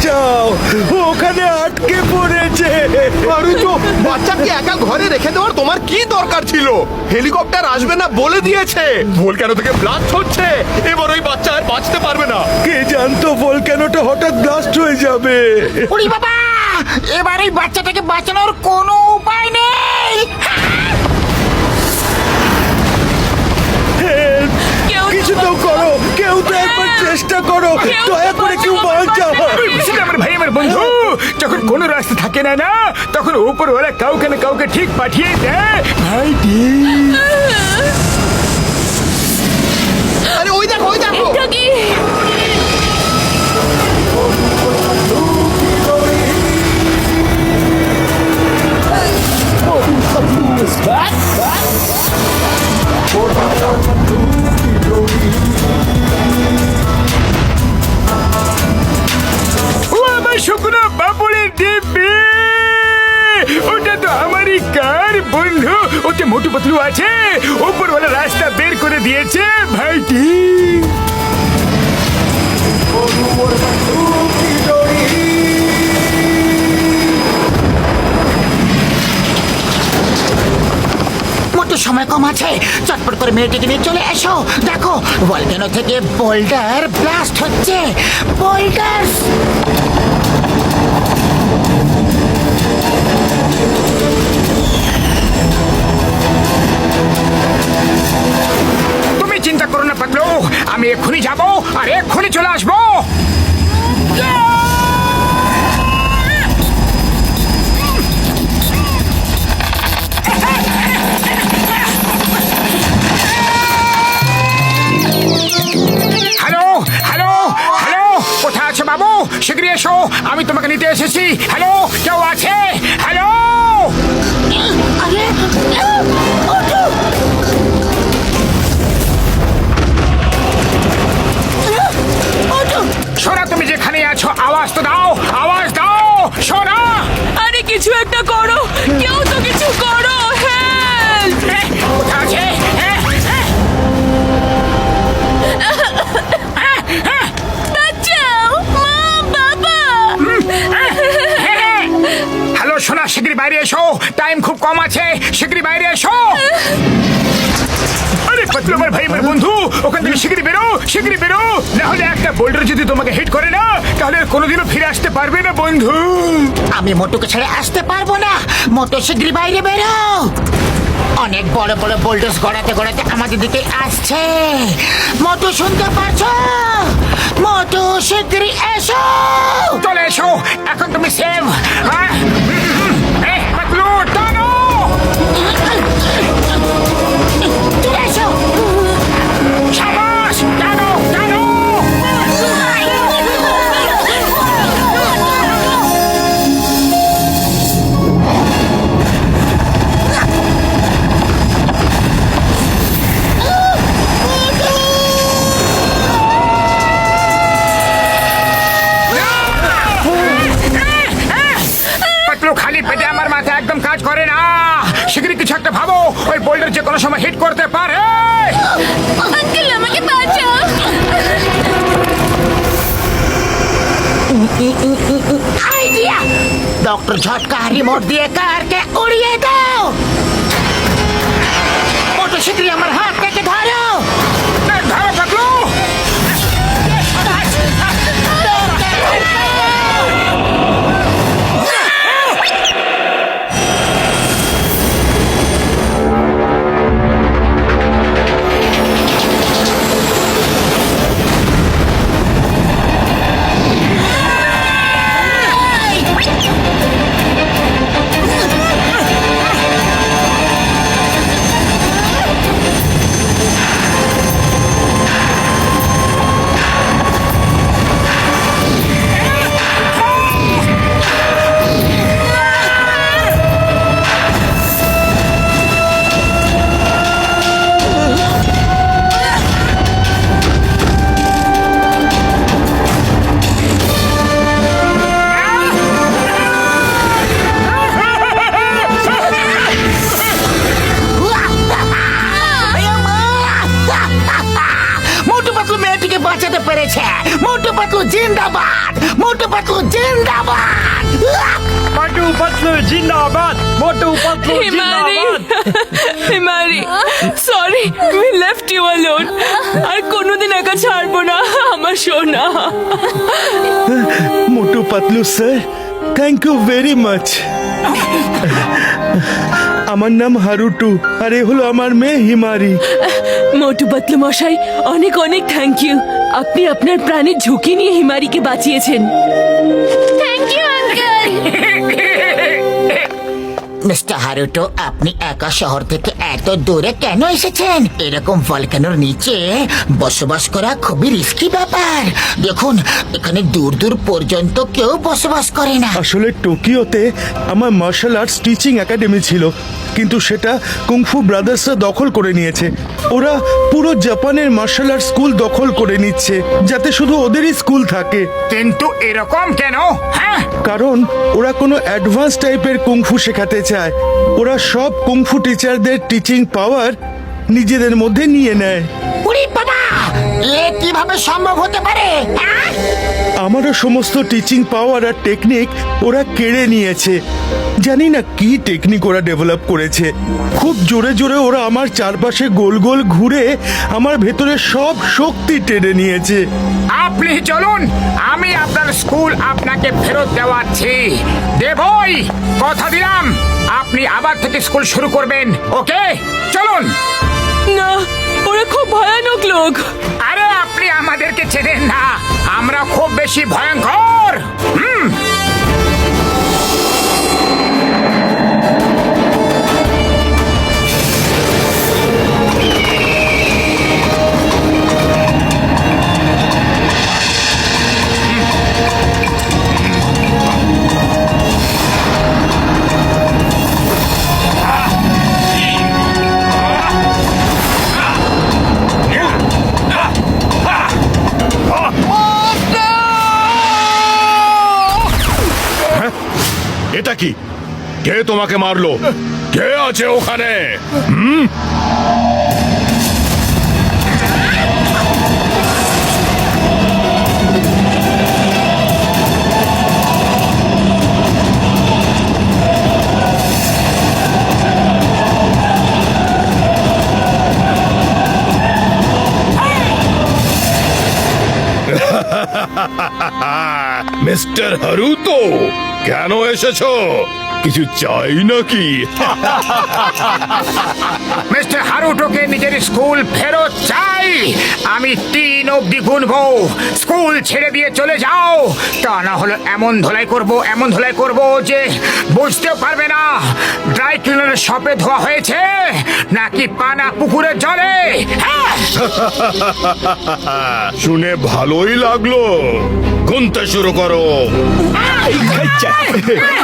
বাঁচাও, ওখানে আটকে পড়েছে। আরে তো বাচ্চাকে একা ঘরে রেখে দেওয়ার তোমার কি দরকার ছিল? হেলিকপ্টার আসবে না বলে দিয়েছে। ভোলক্যানো থেকে ব্লাস্ট হচ্ছে, এবার ওই বাচ্চা আর বাঁচতে পারবে না। কে জানতো ভলক্যানোটা হঠাৎ ব্লাস্ট হয়ে যাবে। ওরে বাবা, এবার এই বাচ্চাটাকে বাঁচানোর কোনো উপায় নেই। Help! কিছু তো করো, কেউ তো একবার চেষ্টা করো, দয়া করে কেউ বাঁচাও। আমার ভাই আমার বন্ধু, যখন কোনো রাস্তা থাকে না না, তখন উপরওয়ালা কাউকে না কাউকে ঠিক পাঠিয়ে দেয় ভাইটি। আরে ওই দেখো, ওই দেখো। এটা কি? ও আমার শুকনো বাবুরের দিব্যি, ওটা তো আমারই কার বন্ধু। ওতে মোটু পাতলু আছে, উপরওয়ালা রাস্তা বের করে দিয়েছে ভাইটি। মোটু সময় কম আছে, চটপট করে মেয়েটিকে নিয়ে চলে এসো। দেখো ভলক্যানো থেকে বোল্ডার ব্লাস্ট হচ্ছে। বোল্ডার তুমি চিন্তা করো না পাতলু, আমি এক্ষুনি যাবো আর এক্ষুনি চলে আসবো। হ্যালো হ্যালো হ্যালো, কোথায় আছো বাবু? শীঘ্রই এসো, আমি তোমাকে নিতে এসেছি। হ্যালো, কেউ আছে? হ্যালো, আরে ওঠো। ওঠো। সোনা তুমি যেখানে আছো আওয়াজ তো দাও, আওয়াজ দাও সোনা। আরে কিছু একটা করো, কেউ তো কিছু করো। হেল্প! কোথায় আছে? বাঁচাও, মা, বাবা। হ্যালো সোনা, শীঘ্রই বাইরে এসো, টাইম খুব কম আছে, শীঘ্রই বাইরে এসো। আরে পাতলু আমার ভাই আমার বন্ধু, ওখান থেকে শীঘ্রই বেরো, শীঘ্রই বেরো, না হলে একটা বোল্ডার যদি তোমাকে হিট করে না, তাহলে আর কোনোদিনও ফিরে আসতে পারবে না বন্ধু। আমি মোটুকে ছেড়ে আসতে পারবো না। মোটু শীঘ্রই বাইরে বেরো। অনেক বড় বড় বোল্ডার্স গড়াতে গড়াতে আমাদের দিকে আসছে। মোটু শুনতে পারছো? মোটু শীঘ্রই এসো। চলে এসো, এখন তুমি সেভ। হ্যাঁ পাতলু টানো। চলে এসো। সাবাস, টানো টানো। পাতলু খালি পেটে আমার মাথা একদম কাজ করে না, শীঘ্রই কিছু একটা ভাবো, ওই বোল্ডার যে কোনো সময় হিট করতে পারে। আঙ্কেল, আমাকে বাঁচাও। আইডিয়া! ডক্টর ঝটকা রিমোট দিয়ে কারকে উড়িয়ে দাও। মোটু শীঘ্রই আমার হাত থেকে ধরো। ধরো পাতলু। মোটু পাতলু জিন্দাবাদ। মোটু পাতলু জিন্দাবাদ। মোটু পাতলু জিন্দাবাদ, মোটু পাতলু হিমারি জিন্দাবাদ। Himari sorry we left you alone আর কোনোদিন একা ছাড়বো না আমার সোনা Motu Patlu sir, thank you very much. আমার নাম হারুটু আর এ হলো আমার মেয়ে হিমারি। মোটু পাতলু মশাই অনেক অনেক থ্যাংক ইউ, আপনি আপনার প্রাণের ঝুঁকি নিয়ে হিমারিকে বাঁচিয়েছেন। Thank you uncle. Mister Haruto, আপনি একা শহর থেকে এত দূরে কেন এসেছেন? এরকম ভলকানোর নিচে বসবাস করা খুবই রিস্কি ব্যাপার। দেখুন, এখানে দূর দূর পর্যন্ত কেউ বসবাস করে না। আসলে টোকিওতে আমার মার্শাল আর্টস টিচিং একাডেমি ছিল, কিন্তু সেটা কুংফু ব্রাদার্সরা দখল করে নিয়েছে। ওরা পুরো জাপানের মার্শাল আর্ট স্কুল দখল করে নিচ্ছে, যাতে শুধু ওদেরই স্কুল থাকে। কিন্তু এরকম কেন? হ্যাঁ, কারণ ওরা কোনো অ্যাডভান্স টাইপের কুংফু শেখাতে চায়। ওরা সব কুংফু টিচারদের টিচিং পাওয়ার নিজেদের মধ্যে নিয়ে নেয়। উরি বাবা, এ কিভাবে সম্ভব হতে পারে? আমারও সমস্ত টিচিং পাওয়ার আর টেকনিক ওরা কেড়ে নিয়েছে। জানি না কি টেকনিক ওরা ডেভেলপ করেছে। খুব জোরে জোরে ওরা আমার চারপাশে গোল গোল ঘুরে আমার ভেতরে সব শক্তি টেনে নিয়েছে। আপনি চলুন, আমি আপনার স্কুল আপনাকে ফেরত দেওয়াচ্ছি। দেবই, কথা দিলাম আপনি আবার থেকে স্কুল শুরু করবেন। ওকে, চলুন। না, ওরা খুব ভয়ানক লোক। আরে আপনি আমাদেরকে চেনেন না, আমরা খুব বেশি ভয়ঙ্কর। এটা কি? কে তোমাকে মারলো? কে আছে ওখানে? মিস্টার হারুতো, কেন এসেছো? কিছু চাই নাকি? মিস্টার হারুটোকে নিজের স্কুল ফেরত চাই। আমি 3 অবধি গুনবো। স্কুল ছেড়ে দিয়ে চলে যাও, তা না হলে এমন ধোলাই করব যে বুঝতেও পারবে না ড্রাই ক্লিনারের শপে ধোয়া হয়েছে নাকি পানা পুকুরের জলে। হ্যাঁ, শুনে ভালোই লাগলো। গুনতে শুরু করো। আচ্ছা,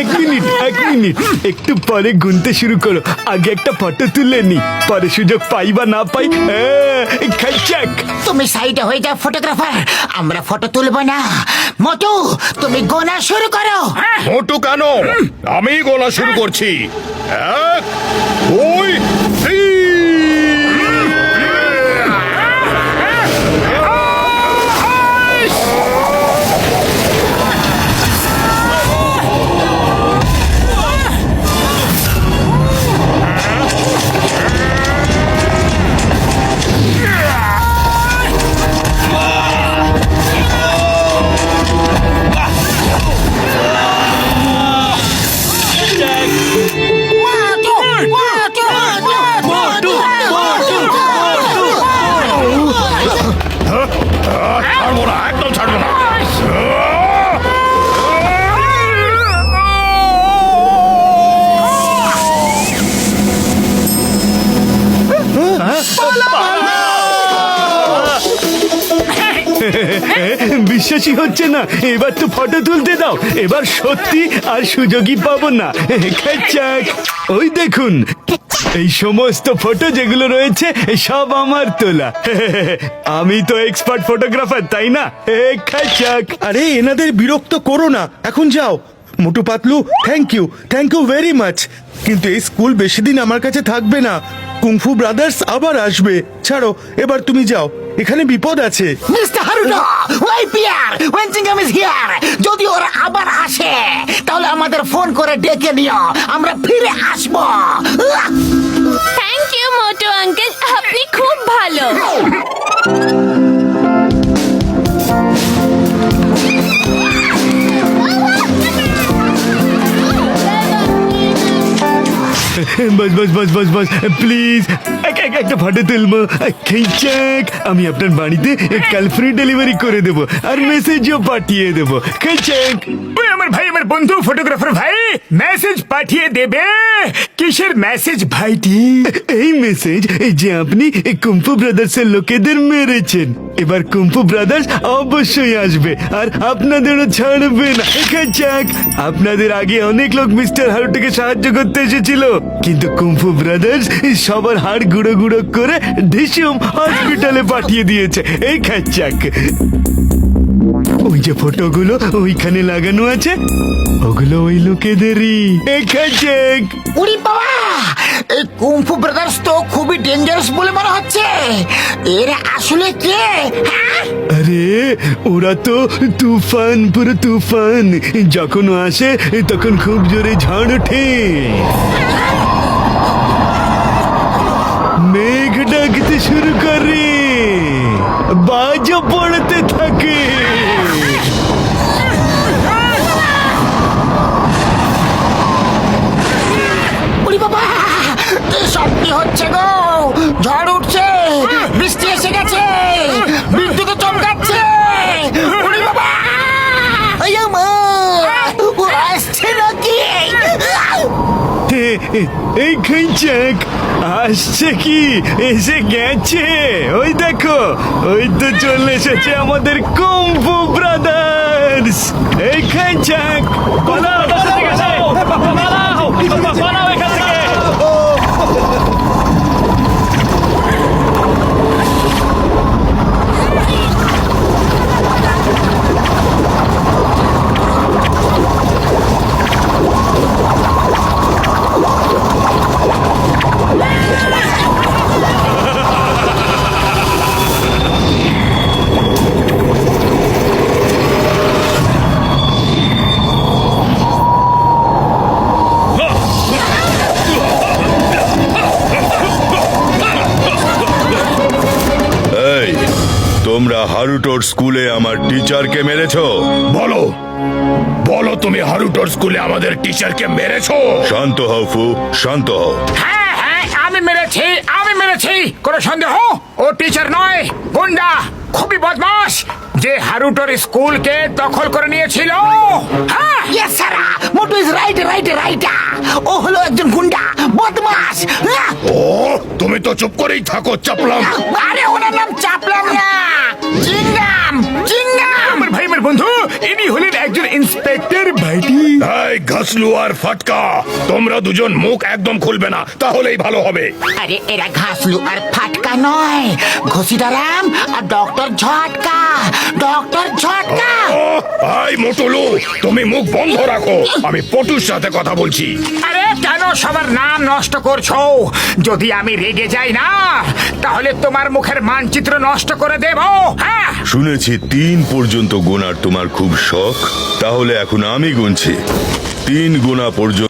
এক মিনিট একটু পরে গুনতে শুরু করো। আগে একটা ফটো তুলে নি, পরে সুযোগ পাই বা না পাই। খাইচাক, তুমি সাইডে হয়ে যাও ফটোগ্রাফার, আমরা ফটো তুলবো না। মোটু, তুমি গোনা শুরু করো। মোটু কেন? আমি গোনা শুরু করছি। 1, 2, 3। ছাড়বো না, একদম ছাড়বো না। বিশ্বাসই হচ্ছে না। এবার তো ফটো তুলতে দাও, এবার সত্যি আর সুযোগই পাবো না। খাইচাক, ওই দেখুন, এই সমস্ত ফটো যেগুলো রয়েছে সব আমার তোলা। আমি তো এক্সপার্ট ফটোগ্রাফার, তাই না? খাইচাক, আরে এনাদের বিরক্ত করো না, এখন যাও। Motu Patlu, thank you very much. কিন্তু এই স্কুল বেশি দিন আমার কাছে থাকবে না। কুংফু ব্রাদার্স আবার আসবে। ছাড়ো, এবার তুমি যাও, এখানে বিপদ আছে। মিস্টার হারুটো, ওই পিয়ার, ওয়েনচিংগাম ইজ হিয়ার। যদি ওরা আবার আসে তাহলে আমাদের ফোন করে ডেকে নিও, আমরা ফিরে আসবো। থ্যাংক ইউ মোটু আঙ্কেল, আপনি খুব ভালো। বস বস বস বস বস প্লিজ, একটা ফটো তুলবো। খেইচাক, আমি আপনার বাড়িতে কাল ফ্রি ডেলিভারি করে দেবো আর মেসেজও পাঠিয়ে দেবো। খেইচাক। ওই আমার ভাই, আমার বন্ধু ফটোগ্রাফার ভাই মেসেজ পাঠিয়ে দেবে। কিসের মেসেজ ভাইটি? এই মেসেজ যে আপনি কুম্ফু ব্রাদার্সের লোকেদের মেরেছেন। এবার কুম্ফু ব্রাদার্স অবশ্যই আসবে আর আপনাদেরও ছাড়বে না। খেইচাক, আপনাদের আগে অনেক লোক মিস্টার হারুটোকে সাহায্য করতে এসেছিল, কিন্তু কুম্ফু ব্রাদার্স সবার হাড় গুঁড়ো গুঁড়ো করে ঢিসুম হসপিটালে পাঠিয়ে দিয়েছে। এই খেইচাক, ওই যে ফটোগুলো ওইখানে লাগানো আছে, ওগুলো ওই লোকেদেরই। এই খেইচাক। উরি বাবা, এই কুংফু ব্রাদার্স তো খুবই ডেঞ্জারাস বলে মনে হচ্ছে। এরা আসলে কে? হ্যাঁ? আরে ওরা তো তুফান, পুরো তুফান। যখন ও আসে তখন খুব জোরে ঝড় ওঠে, মেঘ ডাকতে শুরু করে, বাজও পড়তে থাকে। উরি বাবা, এসব কি হচ্ছে গো? ঝড় উঠছে, বৃষ্টি এসে গেছে, বিদ্যুৎ চমকাচ্ছে। উরি বাবা, এই আমার, ও আসছে নাকি? এই খেইচাক আসছে কি? এসে গেছে, ওই দেখো, ওই তো চলে এসেছে আমাদের কুম্ফু ব্রাদার্স। এই খেইচাক, পালাও, পালাও এখান থেকে। এই, তোমরা হারুটোর স্কুলে আমার টিচারকে মেরেছো? বলো বলো, তুমি হারুটোর স্কুলে আমাদের টিচারকে মেরেছো? শান্ত হও ফু, শান্ত হও। হ্যাঁ হ্যাঁ, আমি মেরেছি, আমি মেরেছি, কোনো সন্দেহ? ও টিচার নয়, গুন্ডা, খুবই বদমাস, যে হারুটোর স্কুলকে দখল করে নিয়েছিল। হ্যাঁ, yes sir, Motu is right, right, right. ও হলো একজন গুন্ডা, বদমাস। ও, তুমি তো চুপ করেই থাকো, চাপলাম। আরে ওনার নাম চাপলাম না, চিংগাম, চিংগাম। আমার ভাই, আমার বন্ধু, ইনি হলেন একজন ইন্সপেক্টর ভাইটি। এই ঘাসলু আর ফাটকা, তোমরা দুজন মুখ একদম খুলবে না, তাহলেই ভালো হবে। আরে এরা ঘাসলু আর ফাটকা নয়, ঘসিদারাম আর ডক্টর ঝটকা, ডক্টর ঝটকা। এই মোটুলু, তুমি মুখ বন্ধ রাখো, আমি পটুর সাথে কথা বলছি। আরে কেন সবার নাম নষ্ট করছো? যদি আমি রেগে যাই না, তাহলে তোমার মুখের মানচিত্র নষ্ট করে দেব। হ্যাঁ, শুনেছি 3 পর্যন্ত গোনার তোমার খুব শখ, তাহলে এখন আমি গুনছি 3 গোনা পর্যন্ত।